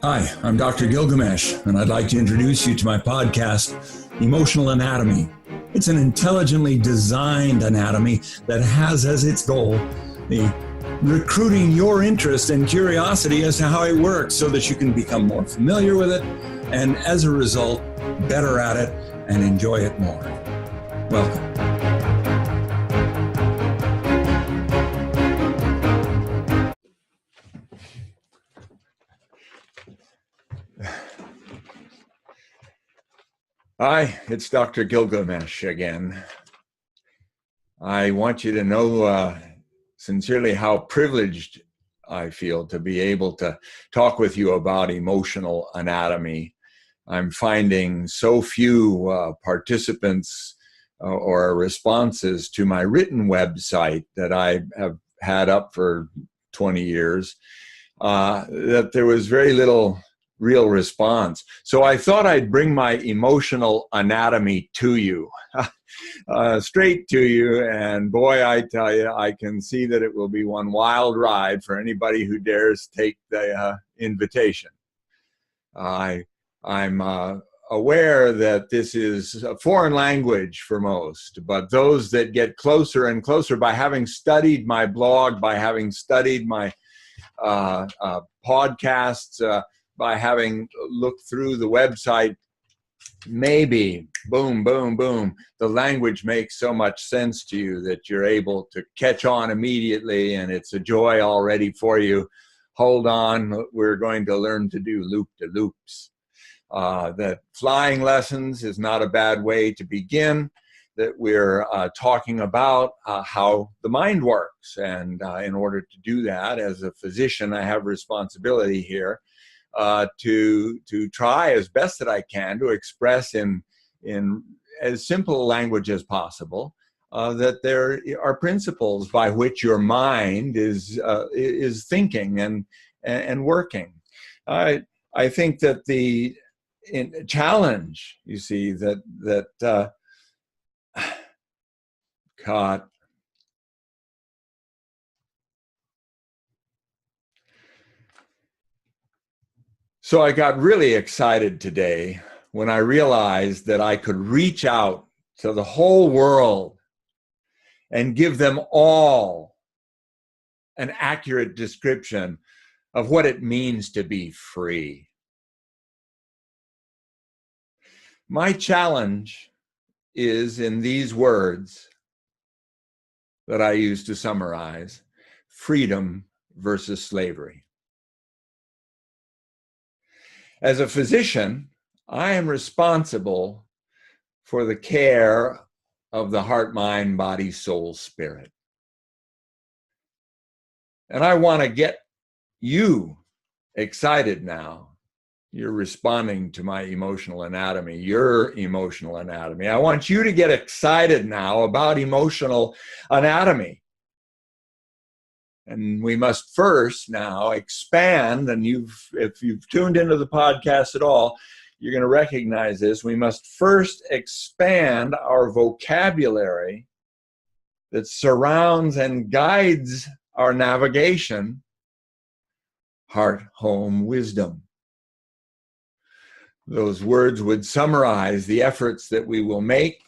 Hi, I'm Dr. Gilgamesh, and I'd like to introduce you to my podcast, Emotional Anatomy. It's an intelligently designed anatomy that has as its goal the recruiting your interest and curiosity as to how it works so that you can become more familiar with it and, as a result, better at it and enjoy it more. Welcome. Hi, it's Dr. Gilgamesh again. I want you to know sincerely how privileged I feel to be able to talk with you about emotional anatomy. I'm finding so few participants or responses to my written website that I have had up for 20 years that there was very little real response. So I thought I'd bring my emotional anatomy to you, straight to you. And boy, I tell you, I can see that it will be one wild ride for anybody who dares take the invitation. I'm aware that this is a foreign language for most, but those that get closer and closer by having studied my blog, by having studied my podcasts, by having looked through the website, maybe, boom, boom, boom, the language makes so much sense to you that you're able to catch on immediately, and it's a joy already for you. Hold on, we're going to learn to do loop-de-loops. That flying lessons is not a bad way to begin, that we're talking about how the mind works. And in order to do that, as a physician, I have responsibility here to try as best that I can to express in as simple language as possible that there are principles by which your mind is thinking and working. I think that the challenge, you see, that God. So I got really excited today when I realized that I could reach out to the whole world and give them all an accurate description of what it means to be free. My challenge is in these words that I use to summarize: freedom versus slavery. As a physician, I am responsible for the care of the heart, mind, body, soul, spirit. And I want to get you excited now. You're responding to my emotional anatomy, your emotional anatomy. I want you to get excited now about emotional anatomy. And we must first now expand, and if you've tuned into the podcast at all, you're going to recognize this. We must first expand our vocabulary that surrounds and guides our navigation: heart, home, wisdom. Those words would summarize the efforts that we will make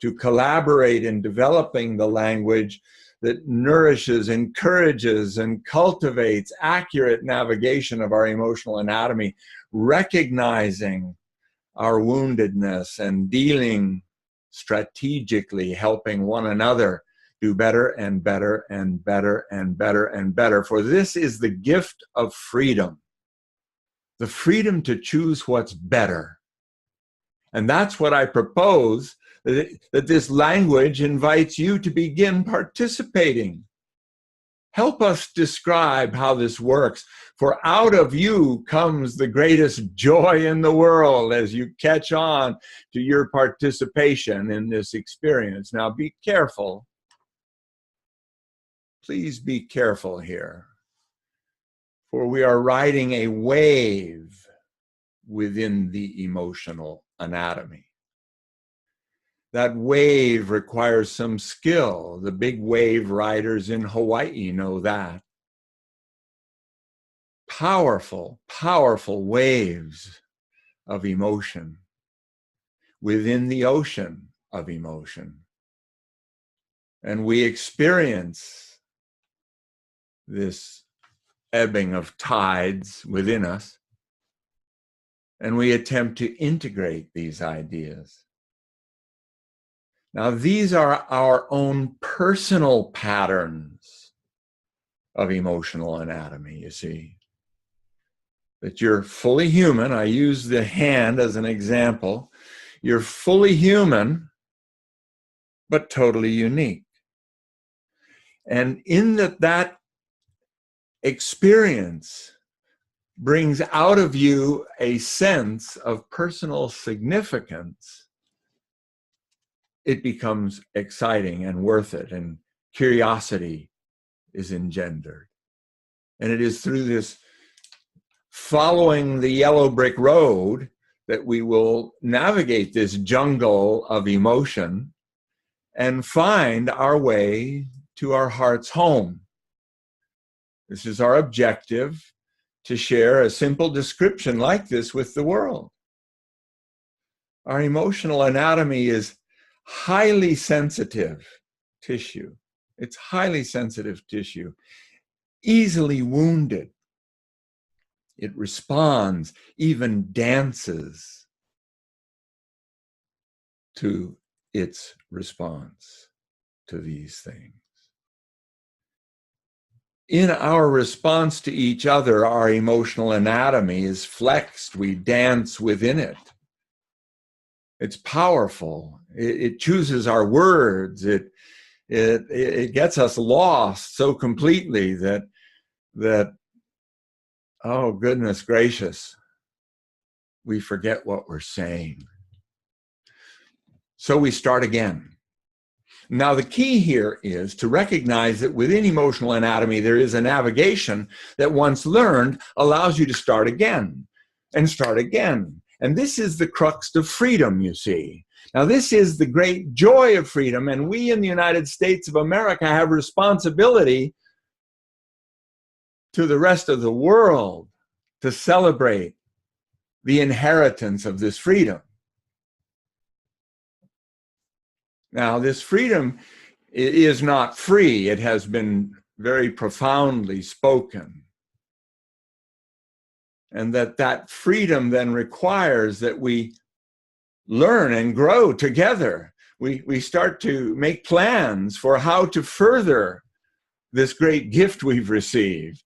to collaborate in developing the language that nourishes, encourages, and cultivates accurate navigation of our emotional anatomy, recognizing our woundedness and dealing strategically, helping one another do better and better and better and better and better. For this is the gift of freedom, the freedom to choose what's better. And that's what I propose, that this language invites you to begin participating. Help us describe how this works, for out of you comes the greatest joy in the world as you catch on to your participation in this experience. Now be careful. Please be careful here, for we are riding a wave within the emotional anatomy. That wave requires some skill. The big wave riders in Hawaii know that. powerful, powerful waves of emotion within the ocean of emotion. And we experience this ebbing of tides within us, and we attempt to integrate these ideas. Now, these are our own personal patterns of emotional anatomy, you see. That you're fully human. I use the hand as an example. You're fully human, but totally unique. And in that experience brings out of you a sense of personal significance, it becomes exciting and worth it, and curiosity is engendered. And it is through this following the yellow brick road that we will navigate this jungle of emotion and find our way to our heart's home. This is our objective, to share a simple description like this with the world. Our emotional anatomy is highly sensitive tissue. It's highly sensitive tissue, easily wounded. It responds, even dances to its response to these things. In our response to each other, our emotional anatomy is flexed. We dance within it. It's powerful. It chooses our words. It gets us lost so completely that oh, goodness gracious, we forget what we're saying. So we start again. Now, the key here is to recognize that within emotional anatomy, there is a navigation that once learned allows you to start again and start again. And this is the crux of freedom, you see. Now, this is the great joy of freedom, and we in the United States of America have responsibility to the rest of the world to celebrate the inheritance of this freedom. Now, this freedom is not free. It has been very profoundly spoken. And that freedom then requires that we learn and grow together. We start to make plans for how to further this great gift we've received.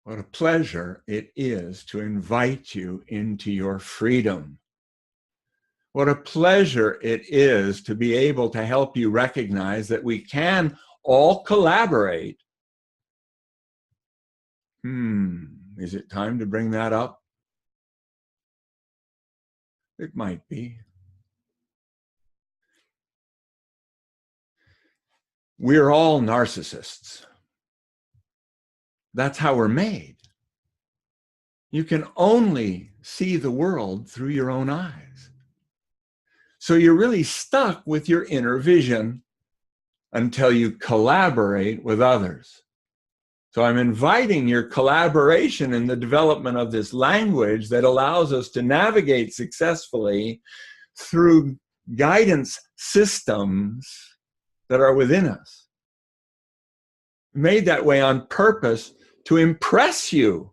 What a pleasure it is to invite you into your freedom. What a pleasure it is to be able to help you recognize that we can all collaborate. Is it time to bring that up? It might be. We're all narcissists. That's how we're made. You can only see the world through your own eyes. So you're really stuck with your inner vision until you collaborate with others. So I'm inviting your collaboration in the development of this language that allows us to navigate successfully through guidance systems that are within us. Made that way on purpose to impress you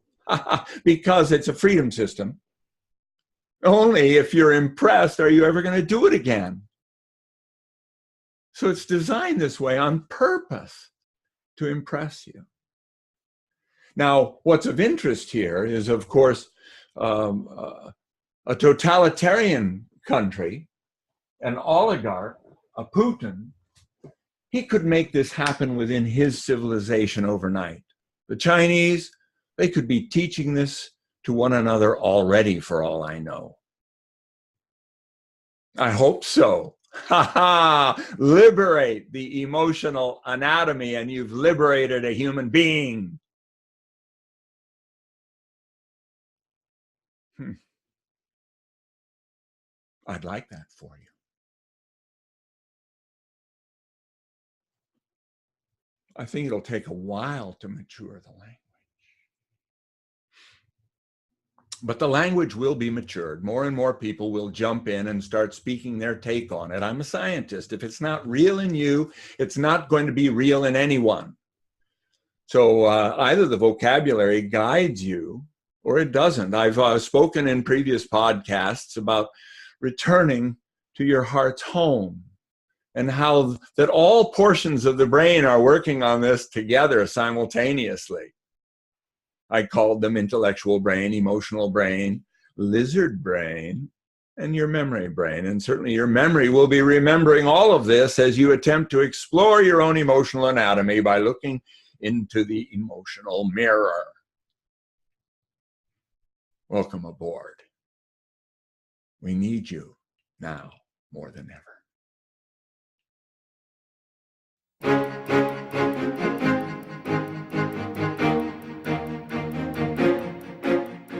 because it's a freedom system. Only if you're impressed are you ever going to do it again. So it's designed this way on purpose to impress you. Now, what's of interest here is, of course, a totalitarian country, an oligarch, a Putin. He could make this happen within his civilization overnight. The Chinese, they could be teaching this to one another already, for all I know. I hope so. Liberate the emotional anatomy, and you've liberated a human being. I'd like that for you. I think it'll take a while to mature the language. But the language will be matured. More and more people will jump in and start speaking their take on it. I'm a scientist. If it's not real in you, it's not going to be real in anyone. So either the vocabulary guides you or it doesn't. I've spoken in previous podcasts about returning to your heart's home and how that all portions of the brain are working on this together simultaneously. I called them intellectual brain, emotional brain, lizard brain, and your memory brain. And certainly your memory will be remembering all of this as you attempt to explore your own emotional anatomy by looking into the emotional mirror. Welcome aboard. We need you now more than ever.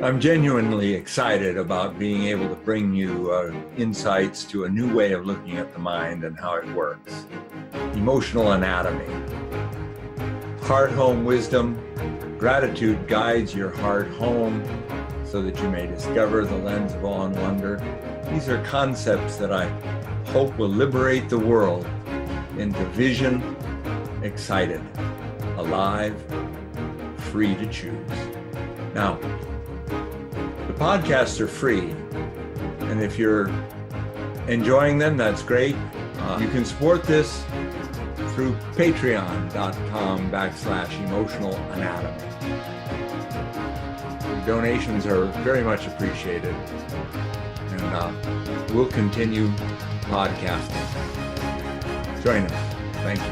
I'm genuinely excited about being able to bring you insights to a new way of looking at the mind and how it works. Emotional anatomy. Heart home wisdom. Gratitude guides your heart home so that you may discover the lens of awe and wonder. These are concepts that I hope will liberate the world into vision, excited, alive, free to choose. Now, the podcasts are free, and if you're enjoying them, that's great. You can support this through patreon.com/emotional anatomy. Donations are very much appreciated, and we'll continue podcasting. Join us. Thank you.